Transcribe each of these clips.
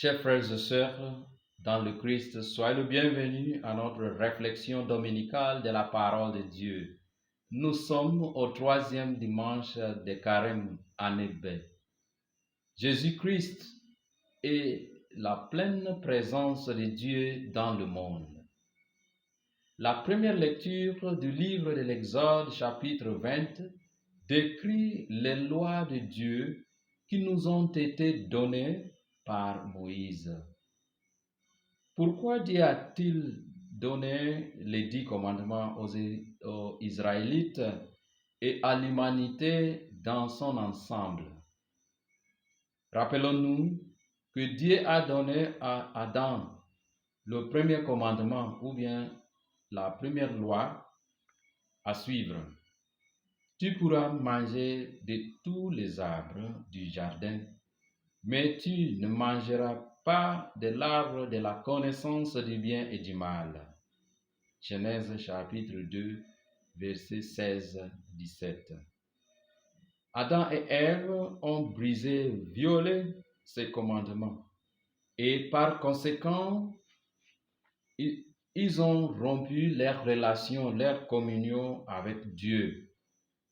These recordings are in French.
Chers frères et sœurs, dans le Christ, soyez le bienvenu à notre réflexion dominicale de la parole de Dieu. Nous sommes au troisième dimanche de Carême année B. Jésus-Christ est la pleine présence de Dieu dans le monde. La première lecture du livre de l'Exode, chapitre 20, décrit les lois de Dieu qui nous ont été données par Moïse. Pourquoi Dieu a-t-il donné les 10 commandements aux Israélites et à l'humanité dans son ensemble? Rappelons-nous que Dieu a donné à Adam le premier commandement ou bien la première loi à suivre. Tu pourras manger de tous les arbres du jardin, mais tu ne mangeras pas de l'arbre de la connaissance du bien et du mal. Genèse chapitre 2, versets 16-17. Adam et Ève ont violé ces commandements et par conséquent, ils ont rompu leur relation, leur communion avec Dieu.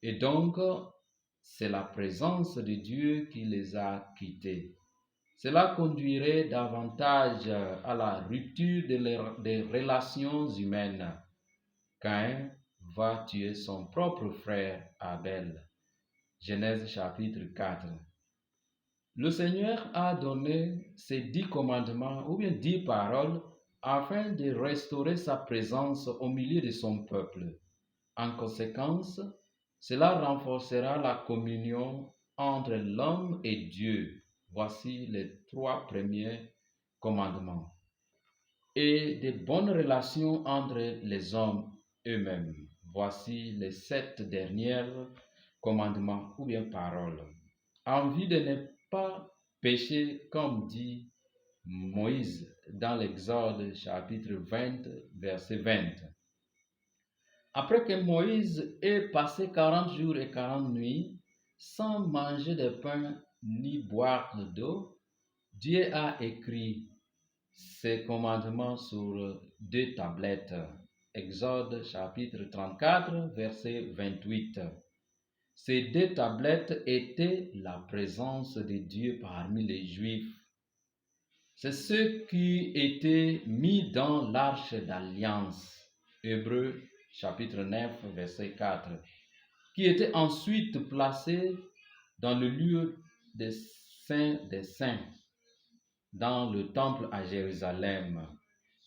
Et donc, c'est la présence de Dieu qui les a quittés. Cela conduirait davantage à la rupture des relations humaines. Caïn va tuer son propre frère Abel. Genèse chapitre 4. Le Seigneur a donné ces 10 commandements ou bien 10 paroles afin de restaurer sa présence au milieu de son peuple. En conséquence, cela renforcera la communion entre l'homme et Dieu. Voici les 3 premiers commandements. Et de bonnes relations entre les hommes eux-mêmes. Voici les 7 derniers commandements ou bien paroles. En vue de ne pas pécher, comme dit Moïse dans l'Exode chapitre 20, verset 20. Après que Moïse ait passé 40 jours et 40 nuits sans manger de pain ni boire d'eau, Dieu a écrit ces commandements sur 2 tablettes. Exode chapitre 34, verset 28. Ces 2 tablettes étaient la présence de Dieu parmi les Juifs. C'est ce qui était mis dans l'arche d'alliance. Hébreux chapitre 9, verset 4, qui était ensuite placé dans le lieu des saints, dans le temple à Jérusalem,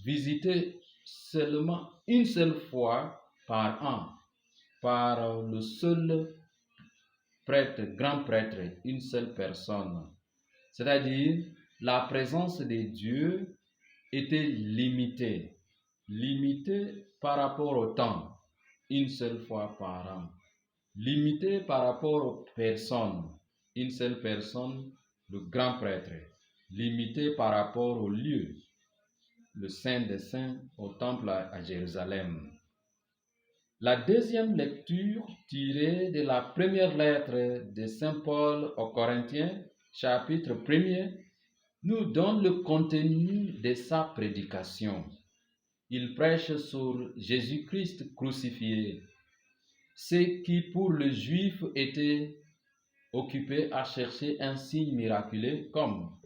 visité seulement une seule fois par an par le seul prêtre, grand prêtre, une seule personne. C'est-à-dire, la présence de Dieu était limitée par rapport au temps, une seule fois par an. Limitée par rapport aux personnes, une seule personne, le grand prêtre. Limitée par rapport au lieu, le Saint des Saints, au temple à Jérusalem. La deuxième lecture tirée de la première lettre de Saint Paul aux Corinthiens, chapitre 1er, nous donne le contenu de sa prédication. Il prêche sur Jésus-Christ crucifié, ce qui pour le juif était occupé à chercher un signe miraculeux, comme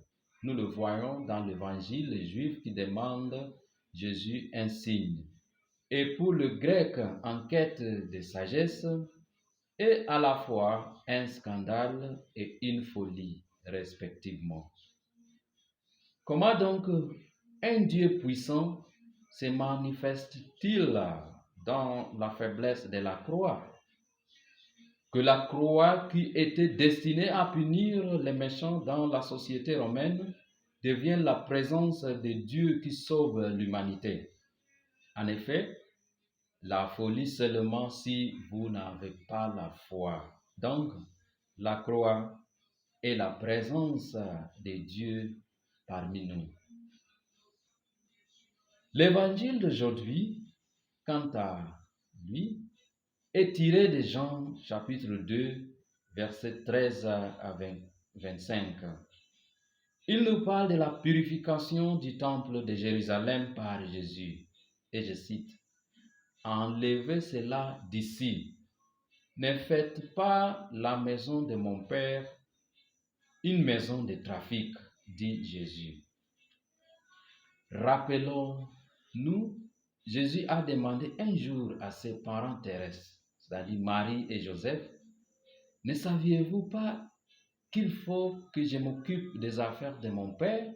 nous le voyons dans l'évangile, les juifs qui demandent Jésus un signe. Et pour le grec en quête de sagesse, et à la fois un scandale et une folie, respectivement. Comment donc un Dieu puissant se manifeste-t-il dans la faiblesse de la croix? Que la croix qui était destinée à punir les méchants dans la société romaine devient la présence de Dieu qui sauve l'humanité. En effet, la folie seulement si vous n'avez pas la foi. Donc, la croix est la présence de Dieu parmi nous. L'évangile d'aujourd'hui, quant à lui, est tiré de Jean chapitre 2, versets 13 à 25. Il nous parle de la purification du temple de Jérusalem par Jésus. Et je cite, enlevez cela d'ici. Ne faites pas la maison de mon Père une maison de trafic, dit Jésus. Rappelons-nous, Jésus a demandé un jour à ses parents terrestres, c'est-à-dire Marie et Joseph, ne saviez-vous pas qu'il faut que je m'occupe des affaires de mon Père?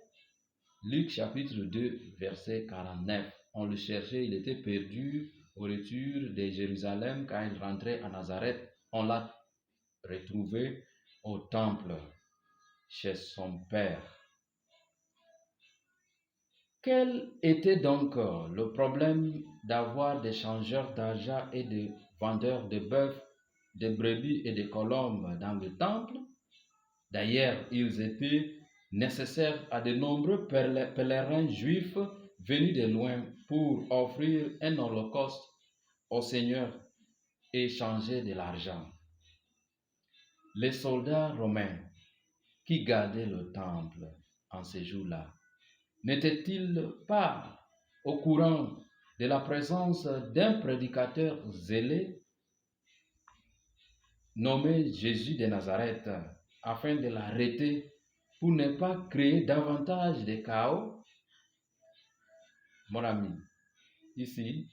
Luc chapitre 2, verset 49. On le cherchait, il était perdu au retour de Jérusalem quand il rentrait à Nazareth. On l'a retrouvé au temple, chez son Père. Quel était donc le problème d'avoir des changeurs d'argent et des vendeurs de bœufs, de brebis et de colombes dans le temple? D'ailleurs, ils étaient nécessaires à de nombreux pèlerins juifs venus de loin pour offrir un holocauste au Seigneur et échanger de l'argent. Les soldats romains qui gardaient le temple en ces jours-là n'étaient-ils pas au courant de la présence d'un prédicateur zélé nommé Jésus de Nazareth afin de l'arrêter pour ne pas créer davantage de chaos? Mon ami, ici,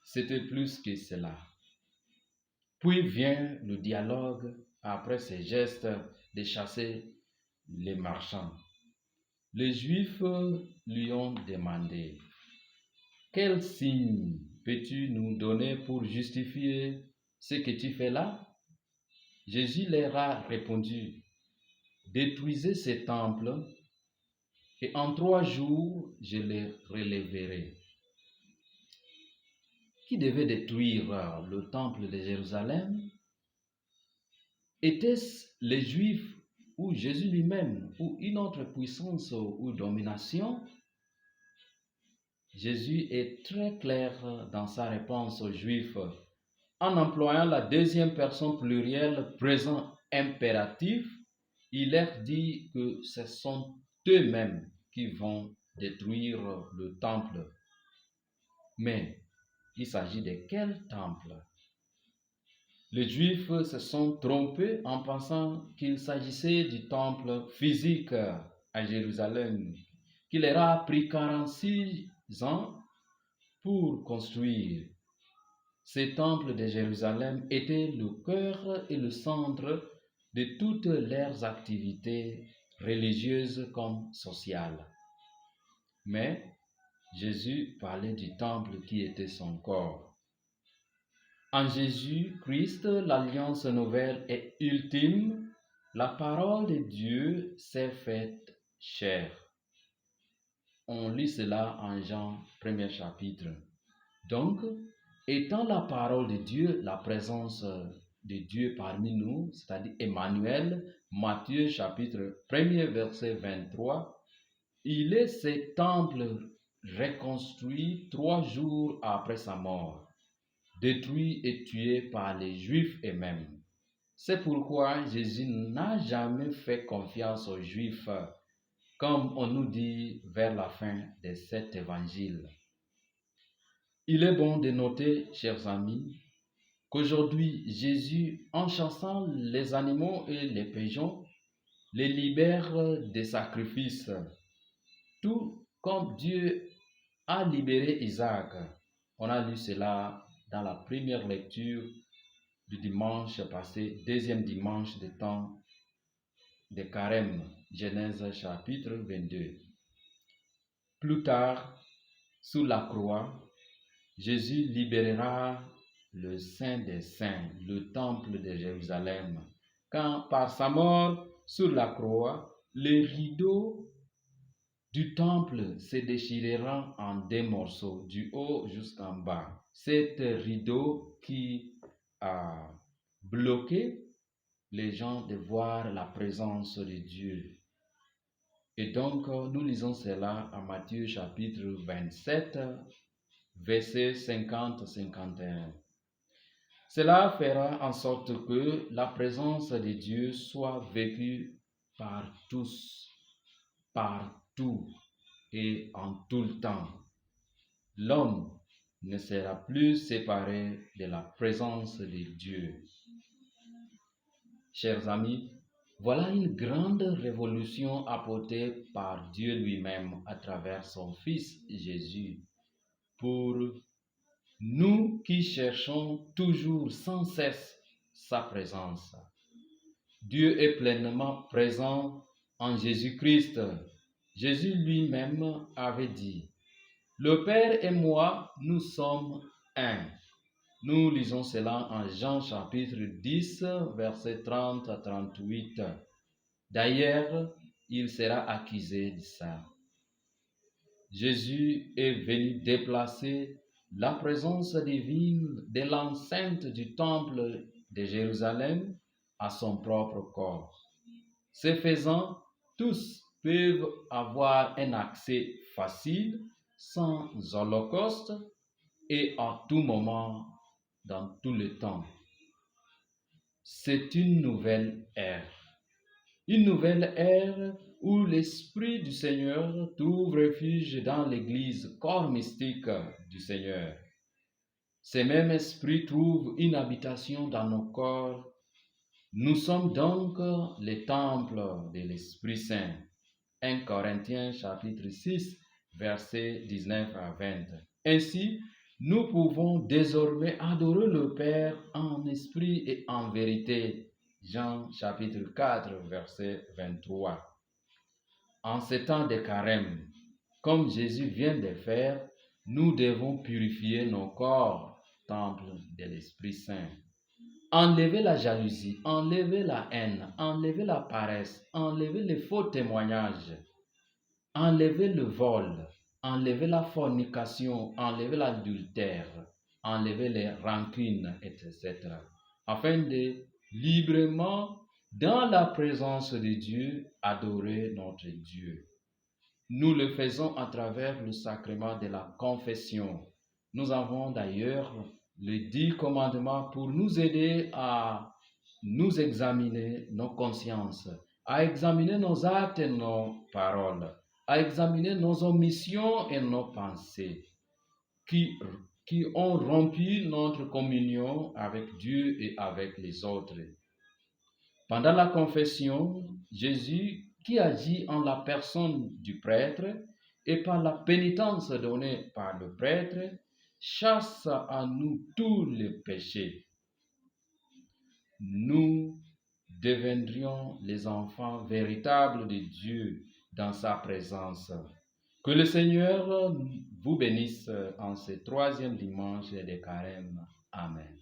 c'était plus que cela. Puis vient le dialogue après ces gestes de chasser les marchands. Les Juifs lui ont demandé, quel signe peux-tu nous donner pour justifier ce que tu fais là? Jésus leur a répondu, détruisez ces temples et en 3 jours je les relèverai. Qui devait détruire le temple de Jérusalem? Était-ce les Juifs ou Jésus lui-même ou une autre puissance ou domination? Jésus est très clair dans sa réponse aux Juifs en employant la deuxième personne plurielle présent impératif. Il leur dit que ce sont eux-mêmes qui vont détruire le temple. Mais il s'agit de quel temple? Les Juifs se sont trompés en pensant qu'il s'agissait du temple physique à Jérusalem, qu'il leur a pris 46 ans pour construire. Ce temple de Jérusalem était le cœur et le centre de toutes leurs activités religieuses comme sociales. Mais Jésus parlait du temple qui était son corps. En Jésus-Christ, l'alliance nouvelle et ultime, la parole de Dieu s'est faite chair. On lit cela en Jean 1er chapitre. Donc, étant la parole de Dieu, la présence de Dieu parmi nous, c'est-à-dire Emmanuel, Matthieu chapitre 1er verset 23, il est ce temple reconstruit 3 jours après sa mort, détruit et tué par les Juifs eux-mêmes. C'est pourquoi Jésus n'a jamais fait confiance aux Juifs, comme on nous dit vers la fin de cet évangile. Il est bon de noter, chers amis, qu'aujourd'hui, Jésus, en chassant les animaux et les pigeons, les libère des sacrifices, tout comme Dieu a libéré Isaac. On a lu cela dans la première lecture du dimanche passé, deuxième dimanche du temps de Carême, Genèse chapitre 22. Plus tard, sous la croix, Jésus libérera le Saint des Saints, le temple de Jérusalem, quand par sa mort sur la croix, les rideaux du temple se déchireront en 2 morceaux, du haut jusqu'en bas. Cet rideau qui a bloqué les gens de voir la présence de Dieu. Et donc, nous lisons cela en Matthieu chapitre 27, versets 50-51. Cela fera en sorte que la présence de Dieu soit vécue par tous. partout et en tout le temps. L'homme ne sera plus séparé de la présence de Dieu. Chers amis, voilà une grande révolution apportée par Dieu lui-même à travers son Fils Jésus pour nous qui cherchons toujours sans cesse sa présence. Dieu est pleinement présent en Jésus-Christ. Jésus lui-même avait dit, « Le Père et moi, nous sommes un. » Nous lisons cela en Jean chapitre 10, versets 30 à 38. D'ailleurs, il sera accusé de ça. Jésus est venu déplacer la présence divine de l'enceinte du temple de Jérusalem à son propre corps. Ce faisant, tous peuvent avoir un accès facile, sans holocauste et à tout moment, dans tout le temps. C'est une nouvelle ère. Une nouvelle ère où l'Esprit du Seigneur trouve refuge dans l'Église, corps mystique du Seigneur. Ce même Esprit trouve une habitation dans nos corps. Nous sommes donc le temple de l'Esprit Saint. 1 Corinthiens chapitre 6, versets 19 à 20. Ainsi, nous pouvons désormais adorer le Père en esprit et en vérité. Jean chapitre 4, verset 23. En ces temps de carême, comme Jésus vient de faire, nous devons purifier nos corps, temple de l'Esprit Saint. Enlever la jalousie, enlever la haine, enlever la paresse, enlever les faux témoignages, enlever le vol, enlever la fornication, enlever l'adultère, enlever les rancunes, etc. Afin de librement, dans la présence de Dieu, adorer notre Dieu. Nous le faisons à travers le sacrement de la confession. Nous avons d'ailleurs les 10 commandements pour nous aider à nous examiner nos consciences, à examiner nos actes et nos paroles, à examiner nos omissions et nos pensées qui ont rompu notre communion avec Dieu et avec les autres. Pendant la confession, Jésus, qui agit en la personne du prêtre et par la pénitence donnée par le prêtre, chasse à nous tous les péchés. Nous deviendrions les enfants véritables de Dieu dans sa présence. Que le Seigneur vous bénisse en ce 3e dimanche de carême. Amen.